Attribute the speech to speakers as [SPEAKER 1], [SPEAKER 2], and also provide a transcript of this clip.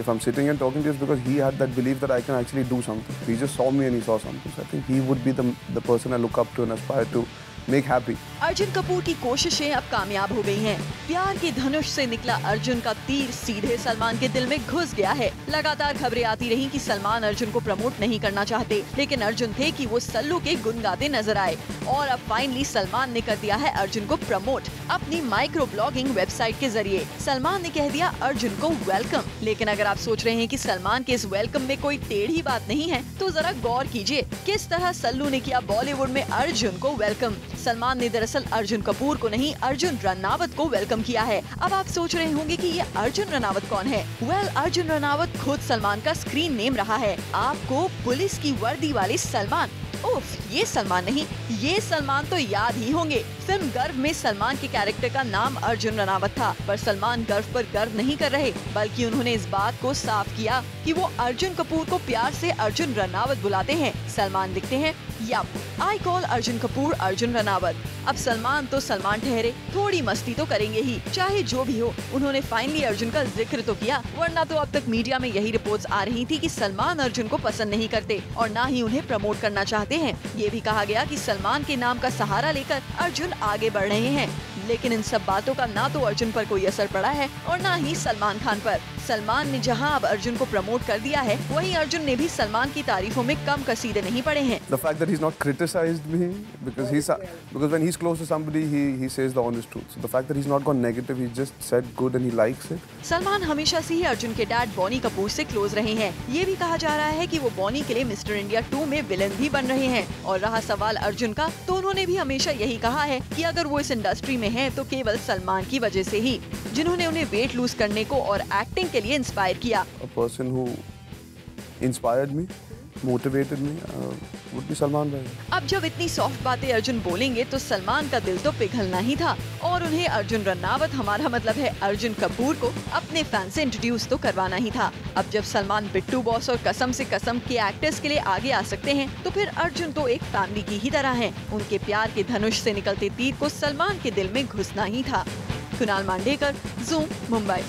[SPEAKER 1] if I'm sitting and talking to you, it's because he had that belief that I can actually do something. He just saw me and he saw something. So I think he would be the person I look up to and aspire to make happy.
[SPEAKER 2] Arjun Kapoor की कोशिशें अब कामयाब हो गई हैं। प्यार के धनुष से निकला अर्जुन का तीर सीधे सलमान के दिल में घुस गया है। लगातार खबरें आती रहीं कि सलमान अर्जुन को प्रमोट नहीं करना चाहते, लेकिन अर्जुन थे कि वो सल्लू के गुण गाते नजर आए और अब फाइनली सलमान ने कर दिया है अर्जुन को प्रमोट अपनी माइक्रो ब्लॉगिंग वेबसाइट के जरिए। सलमान ने कह दिया अर्जुन को वेलकम। लेकिन अगर आप सोच रहे हैं कि सलमान के इस वेलकम में कोई टेढ़ी बात नहीं है, तो जरा गौर कीजिए किस तरह सल्लू ने किया बॉलीवुड में अर्जुन को वेलकम। सलमान ने दरअसल अर्जुन कपूर को नहीं, अर्जुन रनावत को वेलकम किया है। अब आप सोच रहे होंगे कि ये अर्जुन रनावत कौन है? अर्जुन रनावत खुद सलमान का स्क्रीन नेम रहा है। आपको पुलिस की वर्दी वाले सलमान, उफ, ये सलमान नहीं, ये सलमान तो याद ही होंगे। फिल्म गर्व में सलमान के कैरेक्टर का नाम अर्जुन रनावत था, पर सलमान गर्व पर गर्व नहीं कर रहे, बल्कि उन्होंने इस बात को साफ किया कि वो अर्जुन कपूर को प्यार से अर्जुन रनावत बुलाते हैं। सलमान लिखते हैं, yup, I call Arjun Kapoor Arjun Ranawat. अब सलमान तो सलमान ठहरे, थोड़ी मस्ती तो करेंगे ही, चाहे जो भी हो। उन्होंने फाइनली अर्जुन का जिक्र तो किया, वरना तो अब तक मीडिया में यही रिपोर्ट्स आ रही थी कि सलमान अर्जुन को पसंद नहीं करते और ना ही उन्हें प्रमोट करना चाहते हैं। ये भी कहा गया कि सलमान के नाम का सहारा लेकर अर्जुन आगे बढ़ रहे हैं, लेकिन इन सब बातों का ना तो अर्जुन पर कोई असर पड़ा है और ना ही सलमान खान पर। सलमान ने जहां अब अर्जुन को प्रमोट कर दिया है, वहीं अर्जुन ने भी सलमान की तारीफों में कम कसीदे नहीं पड़े हैं।
[SPEAKER 1] The fact that he's not criticized me because when he's close to somebody he says the honest truth. So the fact that he's not gone negative, he just said good and he likes it.
[SPEAKER 2] Salman हमेशा से ही अर्जुन के dad Bonnie Kapoor से close रहे हैं। ये भी कहा जा रहा है कि वो बॉनी के लिए मिस्टर इंडिया 2 में विलेन भी बन रहे हैं। और रहा सवाल अर्जुन का, तो उन्होंने भी हमेशा यही कहा है कि अगर वो इस इंडस्ट्री में हैं, तो केवल सलमान की वजह से ही, जिन्होंने उन्हें वेट लूज करने को और एक्टिंग के लिए इंस्पायर किया।
[SPEAKER 1] A person who inspired me, motivated me, would be Salman bhai.
[SPEAKER 2] अब जब इतनी सॉफ्ट बातें अर्जुन बोलेंगे, तो सलमान का दिल तो पिघलना ही था और उन्हें अर्जुन रनावत, हमारा मतलब है अर्जुन कपूर, को अपने फैन से इंट्रोड्यूस तो करवाना ही था। अब जब सलमान बिट्टू बॉस और कसम से कसम के एक्टर्स के लिए आगे आ सकते हैं, तो फिर अर्जुन तो एक फैमिली की ही तरह हैं। उनके प्यार के धनुष से निकलते तीर को सलमान के दिल में घुसना ही था। कुणाल मांडेकर, ज़ूम, मुंबई।